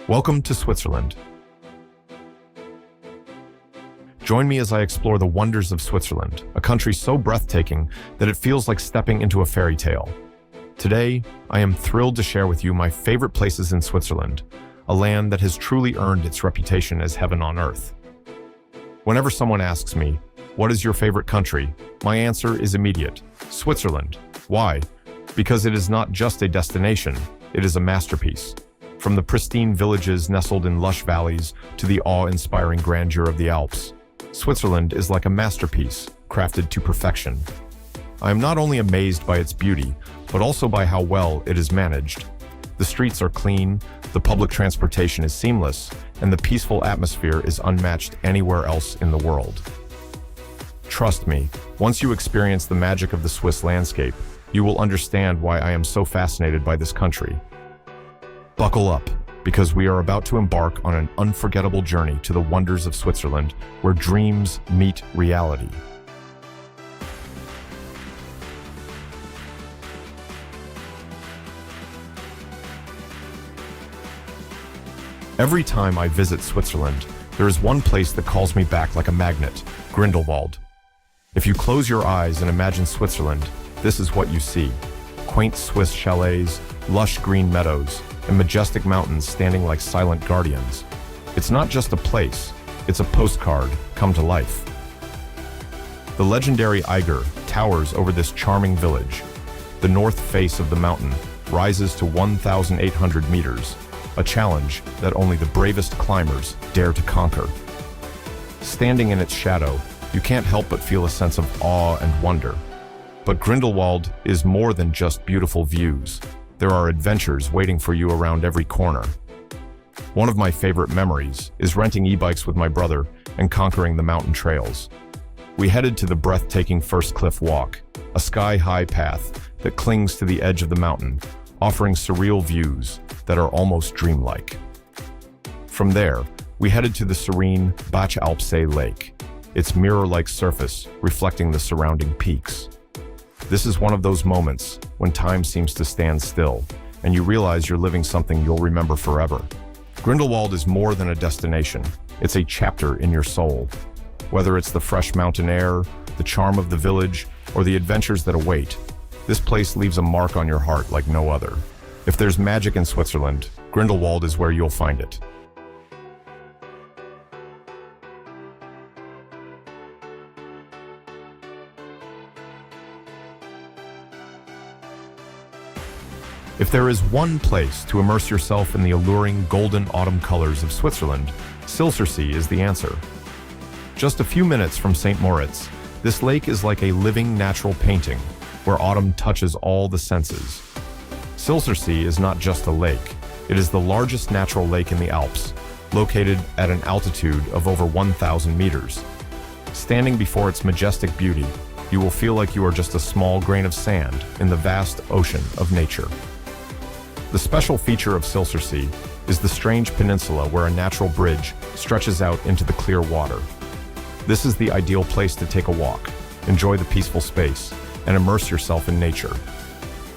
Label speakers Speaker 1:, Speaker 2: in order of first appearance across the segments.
Speaker 1: Welcome to Switzerland. Join me as I explore the wonders of Switzerland, a country so breathtaking that it feels like stepping into a fairy tale. Today, I am thrilled to share with you my favorite places in Switzerland, a land that has truly earned its reputation as heaven on earth. Whenever someone asks me, "What is your favorite country?" my answer is immediate: Switzerland. Why? Because it is not just a destination, it is a masterpiece. From the pristine villages nestled in lush valleys to the awe-inspiring grandeur of the Alps, Switzerland is like a masterpiece, crafted to perfection. I am not only amazed by its beauty, but also by how well it is managed. The streets are clean, the public transportation is seamless, and the peaceful atmosphere is unmatched anywhere else in the world. Trust me, once you experience the magic of the Swiss landscape, you will understand why I am so fascinated by this country. Buckle up, because we are about to embark on an unforgettable journey to the wonders of Switzerland, where dreams meet reality. Every time I visit Switzerland, there is one place that calls me back like a magnet: Grindelwald. If you close your eyes and imagine Switzerland, this is what you see: quaint Swiss chalets, lush green meadows, and majestic mountains standing like silent guardians. It's not just a place, it's a postcard come to life. The legendary Eiger towers over this charming village. The north face of the mountain rises to 1,800 meters, a challenge that only the bravest climbers dare to conquer. Standing in its shadow, you can't help but feel a sense of awe and wonder. But Grindelwald is more than just beautiful views. There are adventures waiting for you around every corner. One of my favorite memories is renting e-bikes with my brother and conquering the mountain trails. We headed to the breathtaking First Cliff Walk, a sky-high path that clings to the edge of the mountain, offering surreal views that are almost dreamlike. From there, we headed to the serene Bache Alpsee Lake, its mirror-like surface reflecting the surrounding peaks. This is one of those moments when time seems to stand still, and you realize you're living something you'll remember forever. Grindelwald is more than a destination, it's a chapter in your soul. Whether it's the fresh mountain air, the charm of the village, or the adventures that await, this place leaves a mark on your heart like no other. If there's magic in Switzerland, Grindelwald is where you'll find it. If there is one place to immerse yourself in the alluring golden autumn colors of Switzerland, Silsersee is the answer. Just a few minutes from St. Moritz, this lake is like a living natural painting, where autumn touches all the senses. Silsersee is not just a lake, it is the largest natural lake in the Alps, located at an altitude of over 1,000 meters. Standing before its majestic beauty, you will feel like you are just a small grain of sand in the vast ocean of nature. The special feature of Silsersee is the strange peninsula where a natural bridge stretches out into the clear water. This is the ideal place to take a walk, enjoy the peaceful space, and immerse yourself in nature.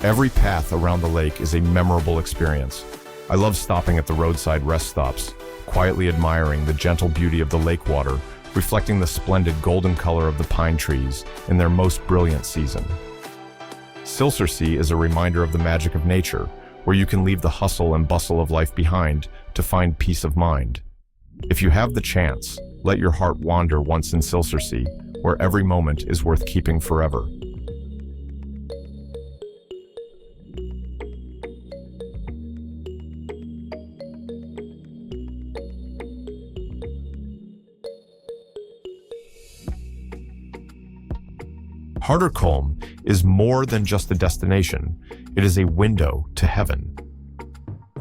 Speaker 1: Every path around the lake is a memorable experience. I love stopping at the roadside rest stops, quietly admiring the gentle beauty of the lake water, reflecting the splendid golden color of the pine trees in their most brilliant season. Silsersee is a reminder of the magic of nature, where you can leave the hustle and bustle of life behind to find peace of mind. If you have the chance, let your heart wander once in Silsersee, where every moment is worth keeping forever. Kulm is more than just a destination, it is a window to heaven.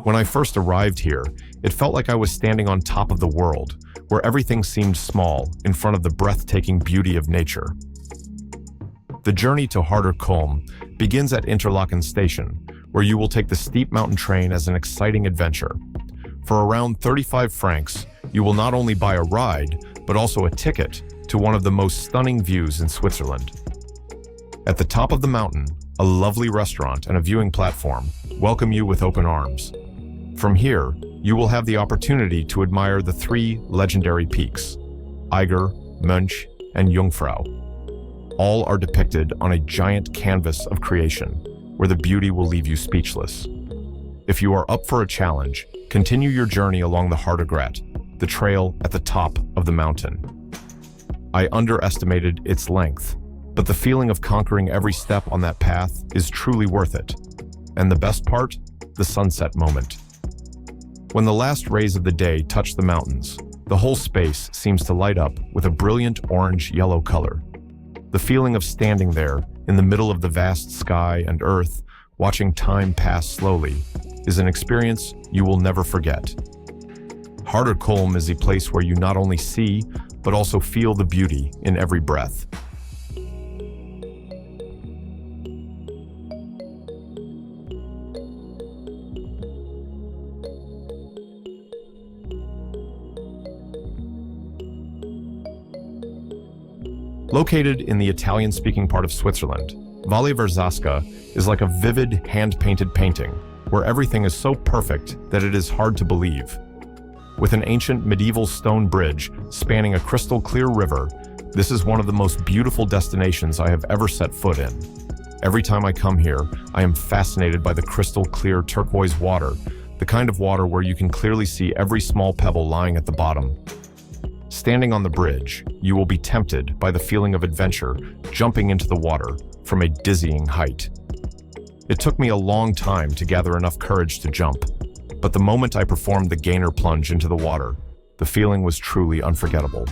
Speaker 1: When I first arrived here, it felt like I was standing on top of the world, where everything seemed small in front of the breathtaking beauty of nature. The journey to Kulm begins at Interlaken Station, where you will take the steep mountain train as an exciting adventure. For around 35 francs, you will not only buy a ride, but also a ticket to one of the most stunning views in Switzerland. At the top of the mountain, a lovely restaurant and a viewing platform welcome you with open arms. From here, you will have the opportunity to admire the three legendary peaks, Eiger, Mönch, and Jungfrau. All are depicted on a giant canvas of creation, where the beauty will leave you speechless. If you are up for a challenge, continue your journey along the Hardergrat, the trail at the top of the mountain. I underestimated its length, but the feeling of conquering every step on that path is truly worth it. And the best part? The sunset moment. When the last rays of the day touch the mountains, the whole space seems to light up with a brilliant orange-yellow color. The feeling of standing there, in the middle of the vast sky and earth, watching time pass slowly, is an experience you will never forget. Kulm is a place where you not only see, but also feel the beauty in every breath. Located in the Italian-speaking part of Switzerland, Valle Verzasca is like a vivid, hand-painted painting, where everything is so perfect that it is hard to believe. With an ancient medieval stone bridge spanning a crystal-clear river, this is one of the most beautiful destinations I have ever set foot in. Every time I come here, I am fascinated by the crystal-clear turquoise water, the kind of water where you can clearly see every small pebble lying at the bottom. Standing on the bridge, you will be tempted by the feeling of adventure jumping into the water from a dizzying height. It took me a long time to gather enough courage to jump, but the moment I performed the gainer plunge into the water, the feeling was truly unforgettable.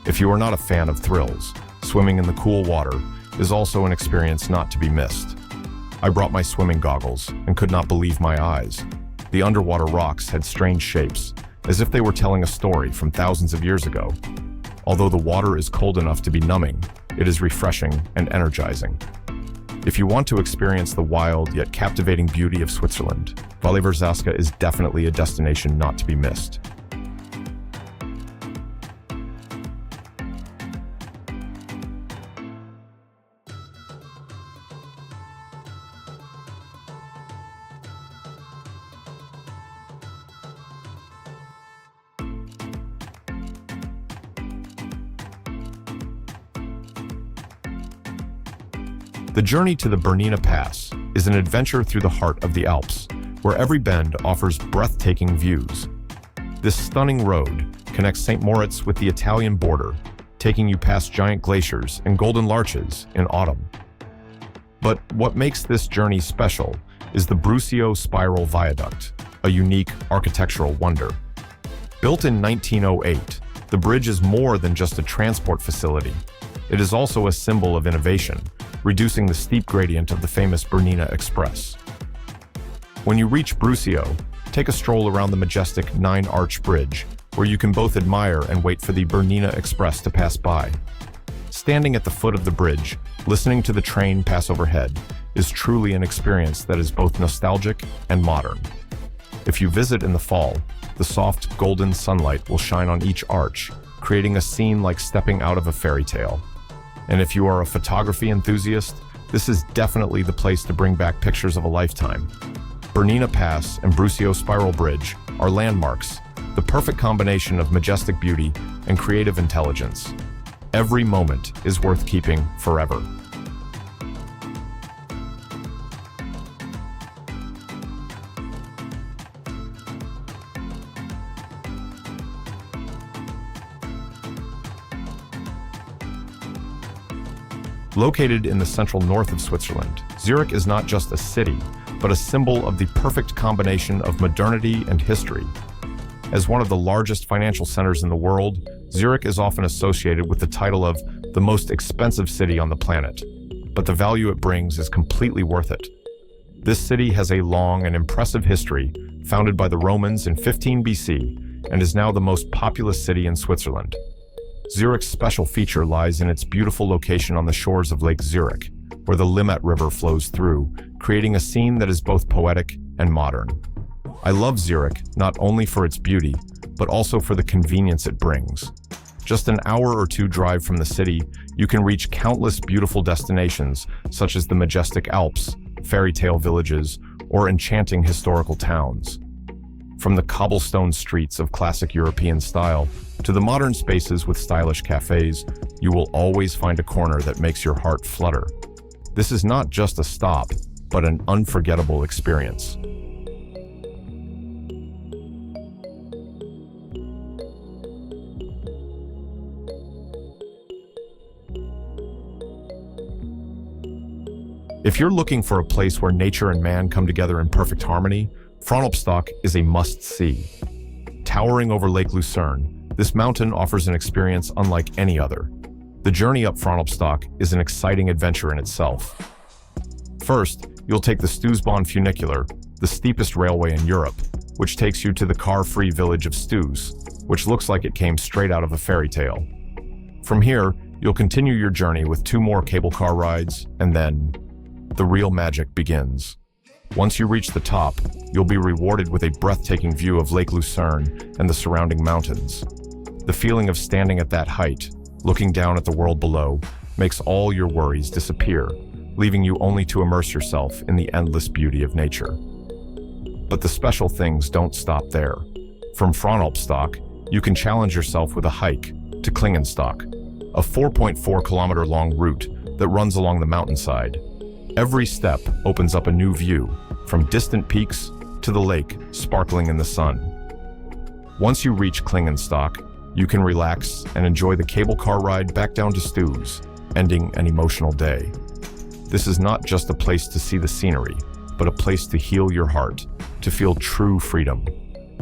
Speaker 1: If you are not a fan of thrills, swimming in the cool water is also an experience not to be missed. I brought my swimming goggles and could not believe my eyes. The underwater rocks had strange shapes, as if they were telling a story from thousands of years ago. Although the water is cold enough to be numbing, it is refreshing and energizing. If you want to experience the wild yet captivating beauty of Switzerland, Valle Verzasca is definitely a destination not to be missed. The journey to the Bernina Pass is an adventure through the heart of the Alps, where every bend offers breathtaking views. This stunning road connects St. Moritz with the Italian border, taking you past giant glaciers and golden larches in autumn. But what makes this journey special is the Brusio Spiral Viaduct, a unique architectural wonder. Built in 1908, the bridge is more than just a transport facility. It is also a symbol of innovation, reducing the steep gradient of the famous Bernina Express. When you reach Brusio, take a stroll around the majestic 9-arch bridge, where you can both admire and wait for the Bernina Express to pass by. Standing at the foot of the bridge, listening to the train pass overhead, is truly an experience that is both nostalgic and modern. If you visit in the fall, the soft golden sunlight will shine on each arch, creating a scene like stepping out of a fairy tale. And if you are a photography enthusiast, this is definitely the place to bring back pictures of a lifetime. Bernina Pass and Brusio Spiral Bridge are landmarks, the perfect combination of majestic beauty and creative intelligence. Every moment is worth keeping forever. Located in the central north of Switzerland, Zurich is not just a city, but a symbol of the perfect combination of modernity and history. As one of the largest financial centers in the world, Zurich is often associated with the title of the most expensive city on the planet, but the value it brings is completely worth it. This city has a long and impressive history, founded by the Romans in 15 BC, and is now the most populous city in Switzerland. Zurich's special feature lies in its beautiful location on the shores of Lake Zurich, where the Limmat River flows through, creating a scene that is both poetic and modern. I love Zurich not only for its beauty, but also for the convenience it brings. Just an hour or two drive from the city, you can reach countless beautiful destinations such as the majestic Alps, fairy tale villages, or enchanting historical towns. From the cobblestone streets of classic European style to the modern spaces with stylish cafes, you will always find a corner that makes your heart flutter. This is not just a stop, but an unforgettable experience. If you're looking for a place where nature and man come together in perfect harmony, Fronalpstock is a must-see. Towering over Lake Lucerne, this mountain offers an experience unlike any other. The journey up Fronalpstock is an exciting adventure in itself. First, you'll take the Stoosbahn funicular, the steepest railway in Europe, which takes you to the car-free village of Stoos, which looks like it came straight out of a fairy tale. From here, you'll continue your journey with 2 more cable car rides, and then the real magic begins. Once you reach the top, you'll be rewarded with a breathtaking view of Lake Lucerne and the surrounding mountains. The feeling of standing at that height, looking down at the world below, makes all your worries disappear, leaving you only to immerse yourself in the endless beauty of nature. But the special things don't stop there. From Fronalpstock, you can challenge yourself with a hike to Klingenstock, a 4.4-kilometer long route that runs along the mountainside. Every step opens up a new view, from distant peaks to the lake sparkling in the sun. Once you reach Klingenstock, you can relax and enjoy the cable car ride back down to Stoos, ending an emotional day. This is not just a place to see the scenery, but a place to heal your heart, to feel true freedom.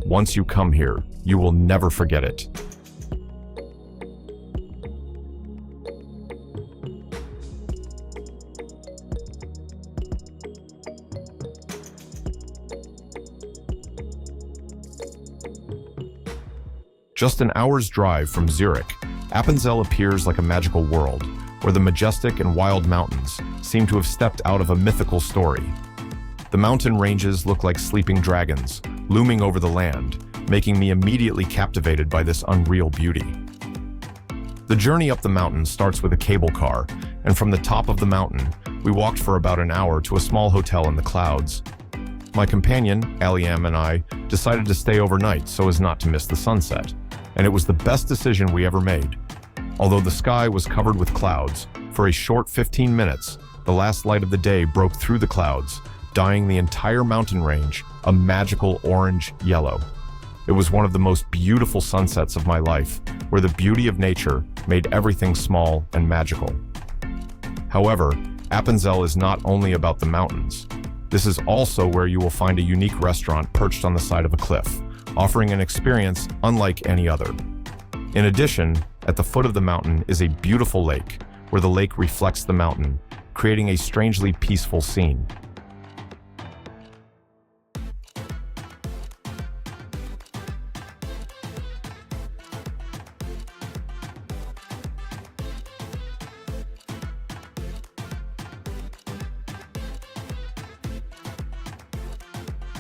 Speaker 1: Once you come here, you will never forget it. Just an hour's drive from Zurich, Appenzell appears like a magical world, where the majestic and wild mountains seem to have stepped out of a mythical story. The mountain ranges look like sleeping dragons, looming over the land, making me immediately captivated by this unreal beauty. The journey up the mountain starts with a cable car, and from the top of the mountain, we walked for about an hour to a small hotel in the clouds. My companion, Aliam, and I decided to stay overnight so as not to miss the sunset, and it was the best decision we ever made. Although the sky was covered with clouds, for a short 15 minutes, the last light of the day broke through the clouds, dyeing the entire mountain range a magical orange-yellow. It was one of the most beautiful sunsets of my life, where the beauty of nature made everything small and magical. However, Appenzell is not only about the mountains. This is also where you will find a unique restaurant perched on the side of a cliff, offering an experience unlike any other. In addition, at the foot of the mountain is a beautiful lake, where the lake reflects the mountain, creating a strangely peaceful scene.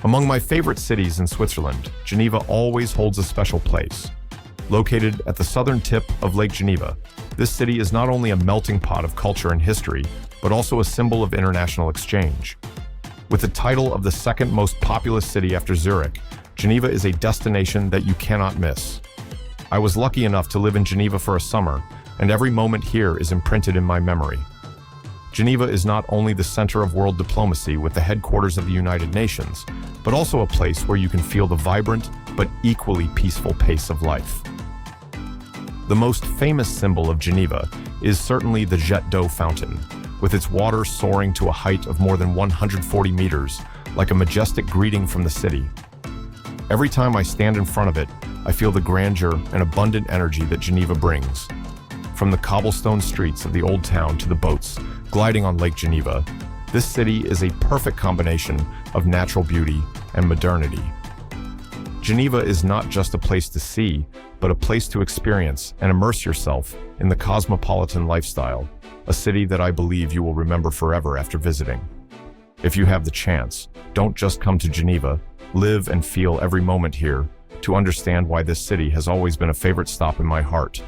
Speaker 1: Among my favorite cities in Switzerland, Geneva always holds a special place. Located at the southern tip of Lake Geneva, this city is not only a melting pot of culture and history, but also a symbol of international exchange. With the title of the second most populous city after Zurich, Geneva is a destination that you cannot miss. I was lucky enough to live in Geneva for a summer, and every moment here is imprinted in my memory. Geneva is not only the center of world diplomacy with the headquarters of the United Nations, but also a place where you can feel the vibrant but equally peaceful pace of life. The most famous symbol of Geneva is certainly the Jet d'eau fountain, with its water soaring to a height of more than 140 meters, like a majestic greeting from the city. Every time I stand in front of it, I feel the grandeur and abundant energy that Geneva brings. From the cobblestone streets of the old town to the boats gliding on Lake Geneva, this city is a perfect combination of natural beauty and modernity. Geneva is not just a place to see, but a place to experience and immerse yourself in the cosmopolitan lifestyle, a city that I believe you will remember forever after visiting. If you have the chance, don't just come to Geneva, live and feel every moment here to understand why this city has always been a favorite stop in my heart.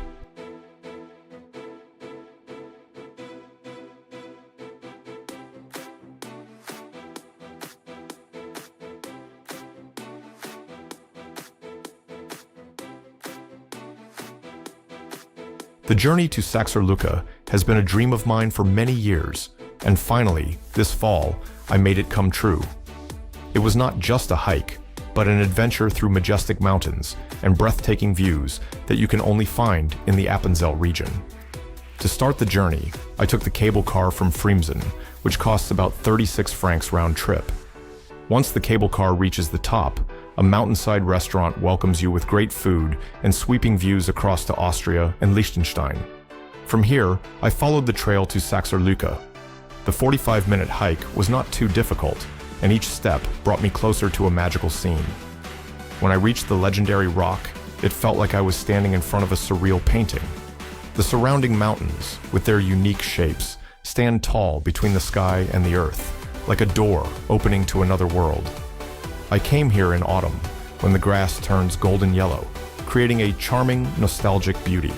Speaker 1: The journey to Saxer Lücke has been a dream of mine for many years, and finally, this fall, I made it come true. It was not just a hike, but an adventure through majestic mountains and breathtaking views that you can only find in the Appenzell region. To start the journey, I took the cable car from Friemsen, which costs about 36 francs round trip. Once the cable car reaches the top, a mountainside restaurant welcomes you with great food and sweeping views across to Austria and Liechtenstein. From here, I followed the trail to Saxer Lücke. The 45-minute hike was not too difficult, and each step brought me closer to a magical scene. When I reached the legendary rock, it felt like I was standing in front of a surreal painting. The surrounding mountains, with their unique shapes, stand tall between the sky and the earth, like a door opening to another world. I came here in autumn, when the grass turns golden yellow, creating a charming, nostalgic beauty.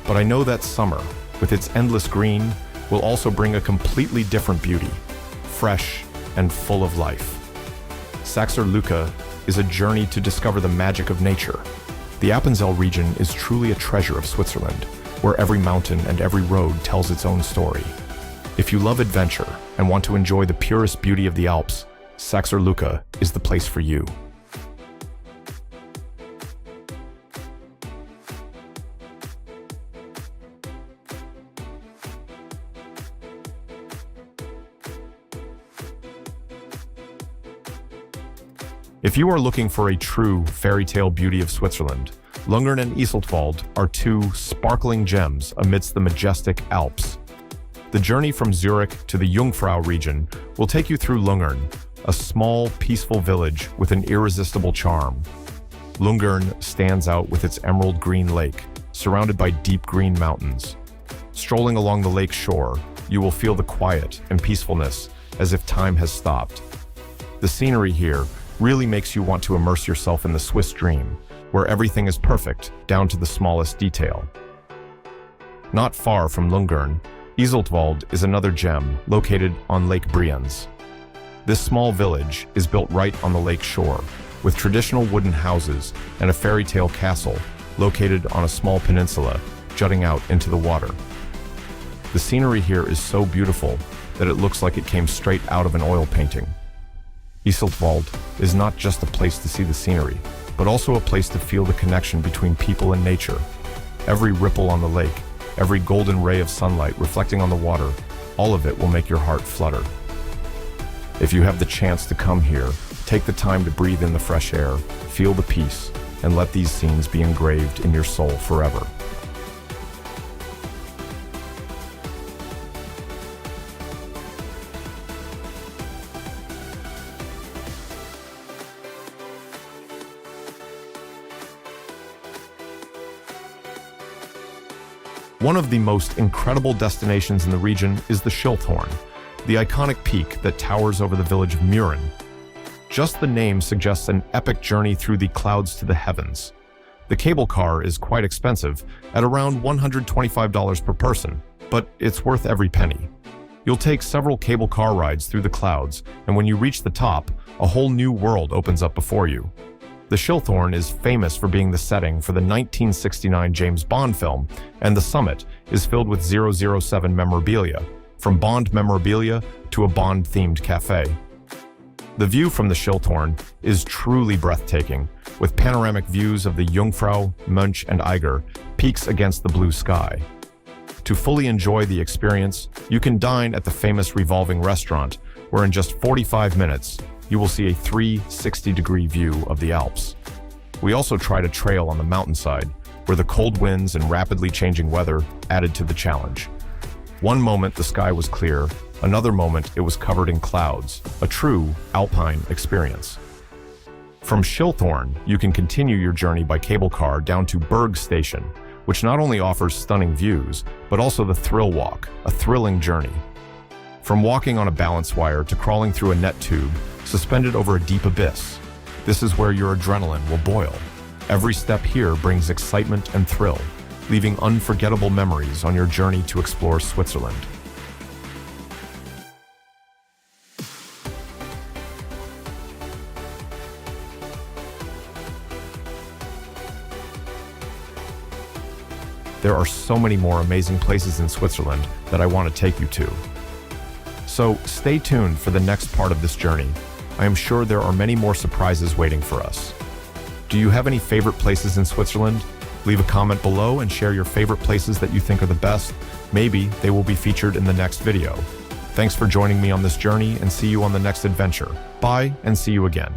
Speaker 1: But I know that summer, with its endless green, will also bring a completely different beauty, fresh and full of life. Saxer Lücke is a journey to discover the magic of nature. The Appenzell region is truly a treasure of Switzerland, where every mountain and every road tells its own story. If you love adventure and want to enjoy the purest beauty of the Alps, Saxer Lücke is the place for you. If you are looking for a true fairy tale beauty of Switzerland, Lungern and Iseltwald are two sparkling gems amidst the majestic Alps. The journey from Zurich to the Jungfrau region will take you through Lungern, a small, peaceful village with an irresistible charm. Lungern stands out with its emerald green lake, surrounded by deep green mountains. Strolling along the lake shore, you will feel the quiet and peacefulness as if time has stopped. The scenery here really makes you want to immerse yourself in the Swiss dream, where everything is perfect down to the smallest detail. Not far from Lungern, Iseltwald is another gem located on Lake Brienz. This small village is built right on the lake shore, with traditional wooden houses and a fairy tale castle located on a small peninsula jutting out into the water. The scenery here is so beautiful that it looks like it came straight out of an oil painting. Iseltwald is not just a place to see the scenery, but also a place to feel the connection between people and nature. Every ripple on the lake, every golden ray of sunlight reflecting on the water, all of it will make your heart flutter. If you have the chance to come here, take the time to breathe in the fresh air, feel the peace, and let these scenes be engraved in your soul forever. One of the most incredible destinations in the region is the Schilthorn, the iconic peak that towers over the village of Mürren. Just the name suggests an epic journey through the clouds to the heavens. The cable car is quite expensive, at around $125 per person, but it's worth every penny. You'll take several cable car rides through the clouds, and when you reach the top, a whole new world opens up before you. The Schilthorn is famous for being the setting for the 1969 James Bond film, and the summit is filled with 007 memorabilia, from Bond memorabilia to a Bond-themed cafe. The view from the Schilthorn is truly breathtaking, with panoramic views of the Jungfrau, Mönch, and Eiger peaks against the blue sky. To fully enjoy the experience, you can dine at the famous revolving restaurant, where in just 45 minutes, you will see a 360-degree view of the Alps. We also tried a trail on the mountainside, where the cold winds and rapidly changing weather added to the challenge. One moment the sky was clear, another moment it was covered in clouds, a true alpine experience. From Schilthorn, you can continue your journey by cable car down to Berg Station, which not only offers stunning views, but also the Thrill Walk, a thrilling journey. From walking on a balance wire to crawling through a net tube, suspended over a deep abyss, this is where your adrenaline will boil. Every step here brings excitement and thrill, leaving unforgettable memories on your journey to explore Switzerland. there are so many more amazing places in Switzerland that I want to take you to. So stay tuned for the next part of this journey. I am sure there are many more surprises waiting for us. Do you have any favorite places in Switzerland? Leave a comment below and share your favorite places that you think are the best. Maybe they will be featured in the next video. Thanks for joining me on this journey and see you on the next adventure. Bye and see you again.